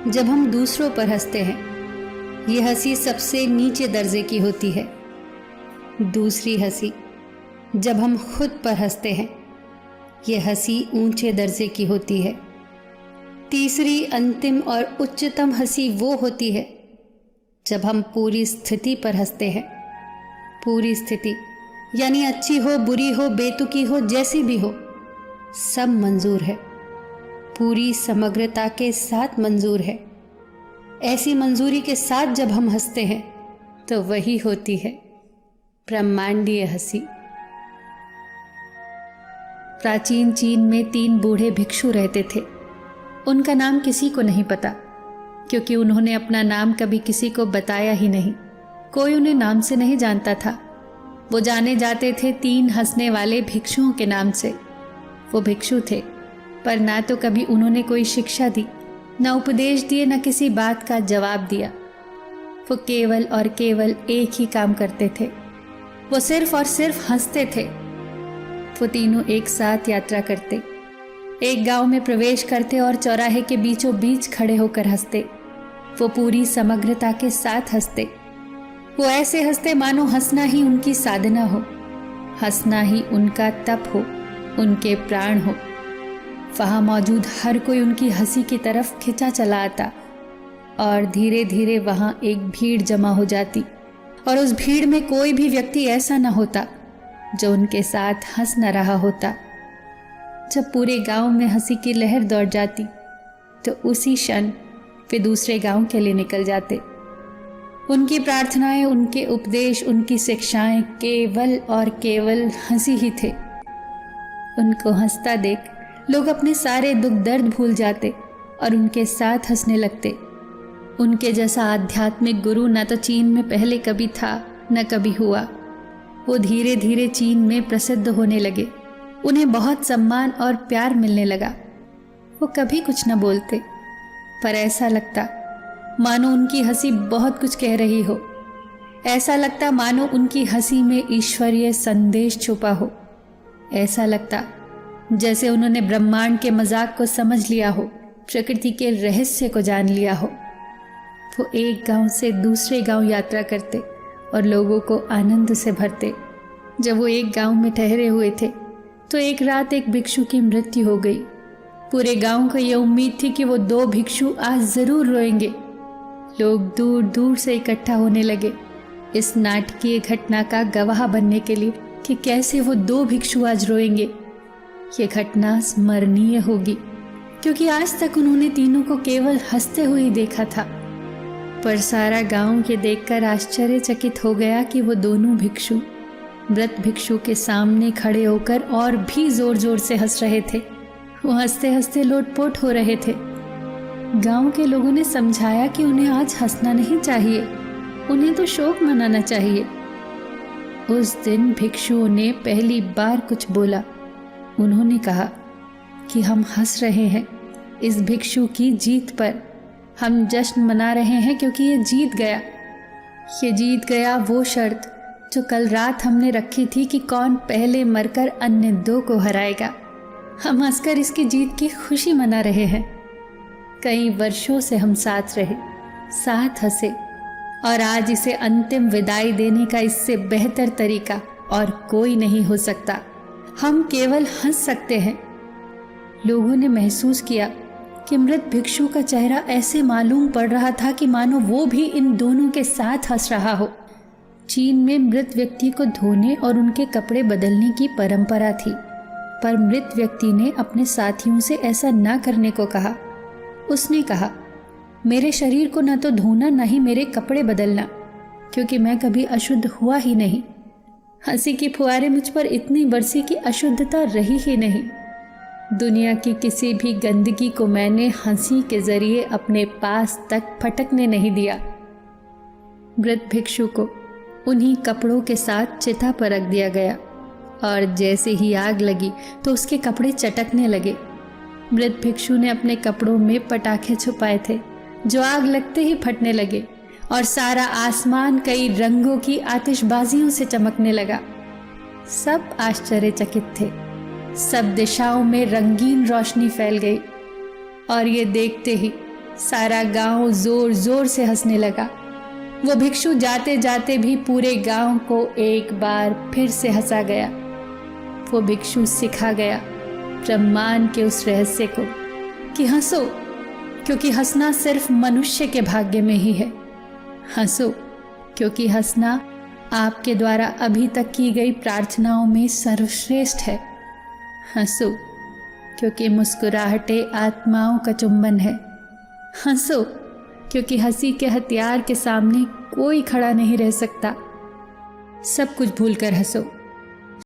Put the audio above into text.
जब हम दूसरों पर हंसते हैं, ये हंसी सबसे नीचे दर्जे की होती है। दूसरी हंसी जब हम खुद पर हंसते हैं, ये हंसी ऊंचे दर्जे की होती है। तीसरी अंतिम और उच्चतम हंसी वो होती है जब हम पूरी स्थिति पर हंसते हैं। पूरी स्थिति यानी अच्छी हो, बुरी हो, बेतुकी हो, जैसी भी हो, सब मंजूर है, पूरी समग्रता के साथ मंजूर है। ऐसी मंजूरी के साथ जब हम हंसते हैं तो वही होती है ब्रह्मांडीय हंसी। प्राचीन चीन में 3 बूढ़े भिक्षु रहते थे। उनका नाम किसी को नहीं पता, क्योंकि उन्होंने अपना नाम कभी किसी को बताया ही नहीं। कोई उन्हें नाम से नहीं जानता था। वो जाने जाते थे 3 हंसने वाले भिक्षुओं के नाम से। वो भिक्षु थे, पर ना तो कभी उन्होंने कोई शिक्षा दी, न उपदेश दिए, न किसी बात का जवाब दिया। वो केवल और केवल एक ही काम करते थे, वो सिर्फ और सिर्फ हंसते थे। वो तीनों एक साथ यात्रा करते, एक गांव में प्रवेश करते और चौराहे के बीचों बीच खड़े होकर हंसते। वो पूरी समग्रता के साथ हंसते। वो ऐसे हंसते मानो हंसना ही उनकी साधना हो, हंसना ही उनका तप हो, उनके प्राण हो। वहाँ मौजूद हर कोई उनकी हंसी की तरफ खिंचा चला आता और धीरे धीरे वहाँ एक भीड़ जमा हो जाती, और उस भीड़ में कोई भी व्यक्ति ऐसा न होता जो उनके साथ हंस न रहा होता। जब पूरे गांव में हंसी की लहर दौड़ जाती तो उसी क्षण वे दूसरे गांव के लिए निकल जाते। उनकी प्रार्थनाएं, उनके उपदेश, उनकी शिक्षाएं केवल और केवल हंसी ही थे। उनको हंसता देख लोग अपने सारे दुख दर्द भूल जाते और उनके साथ हंसने लगते। उनके जैसा आध्यात्मिक गुरु न तो चीन में पहले कभी था, न कभी हुआ। वो धीरे धीरे चीन में प्रसिद्ध होने लगे। उन्हें बहुत सम्मान और प्यार मिलने लगा। वो कभी कुछ न बोलते, पर ऐसा लगता मानो उनकी हंसी बहुत कुछ कह रही हो। ऐसा लगता मानो उनकी हंसी में ईश्वरीय संदेश छुपा हो। ऐसा लगता जैसे उन्होंने ब्रह्मांड के मजाक को समझ लिया हो, प्रकृति के रहस्य को जान लिया हो। वो एक गांव से दूसरे गांव यात्रा करते और लोगों को आनंद से भरते। जब वो एक गांव में ठहरे हुए थे तो एक रात एक भिक्षु की मृत्यु हो गई। पूरे गांव को ये उम्मीद थी कि वो 2 भिक्षु आज जरूर रोएंगे। लोग दूर दूर से इकट्ठा होने लगे इस नाटकीय घटना का गवाह बनने के लिए कि कैसे वो 2 भिक्षु आज रोएंगे। ये घटना स्मरणीय होगी, क्योंकि आज तक उन्होंने तीनों को केवल हंसते हुए देखा था। पर सारा गांव ये देखकर आश्चर्यचकित हो गया कि वो दोनों भिक्षु मृत भिक्षु के सामने खड़े होकर और भी जोर जोर से हंस रहे थे। वो हंसते हंसते लोटपोट हो रहे थे। गांव के लोगों ने समझाया कि उन्हें आज हंसना नहीं चाहिए, उन्हें तो शोक मनाना चाहिए। उस दिन भिक्षुओं ने पहली बार कुछ बोला। उन्होंने कहा कि हम हंस रहे हैं इस भिक्षु की जीत पर। हम जश्न मना रहे हैं क्योंकि ये जीत गया। ये जीत गया वो शर्त जो कल रात हमने रखी थी कि कौन पहले मरकर अन्य 2 को हराएगा। हम हंसकर इसकी जीत की खुशी मना रहे हैं। कई वर्षों से हम साथ रहे, साथ हंसे, और आज इसे अंतिम विदाई देने का इससे बेहतर तरीका और कोई नहीं हो सकता। हम केवल हंस सकते हैं। लोगों ने महसूस किया कि मृत भिक्षु का चेहरा ऐसे मालूम पड़ रहा था कि मानो वो भी इन दोनों के साथ हंस रहा हो। चीन में मृत व्यक्ति को धोने और उनके कपड़े बदलने की परंपरा थी, पर मृत व्यक्ति ने अपने साथियों से ऐसा न करने को कहा। उसने कहा, मेरे शरीर को न तो धोना, न ही मेरे कपड़े बदलना, क्योंकि मैं कभी अशुद्ध हुआ ही नहीं। हंसी की फुहारें मुझ पर इतनी बरसी कि अशुद्धता रही ही नहीं। दुनिया की किसी भी गंदगी को मैंने हंसी के जरिए अपने पास तक फटकने नहीं दिया। मृत भिक्षु को उन्हीं कपड़ों के साथ चिता पर रख दिया गया, और जैसे ही आग लगी तो उसके कपड़े चटकने लगे। मृत भिक्षु ने अपने कपड़ों में पटाखे छुपाए थे जो आग लगते ही फटने लगे, और सारा आसमान कई रंगों की आतिशबाजियों से चमकने लगा। सब आश्चर्यचकित थे। सब दिशाओं में रंगीन रोशनी फैल गई, और ये देखते ही सारा गांव जोर जोर से हंसने लगा। वो भिक्षु जाते जाते भी पूरे गांव को एक बार फिर से हंसा गया। वो भिक्षु सिखा गया ब्रह्मांड के उस रहस्य को कि हंसो, क्योंकि हंसना सिर्फ मनुष्य के भाग्य में ही है। हंसो, क्योंकि हंसना आपके द्वारा अभी तक की गई प्रार्थनाओं में सर्वश्रेष्ठ है। हंसो, क्योंकि मुस्कुराहटें आत्माओं का चुंबन है। हंसो, क्योंकि हंसी के हथियार के सामने कोई खड़ा नहीं रह सकता। सब कुछ भूलकर हंसो।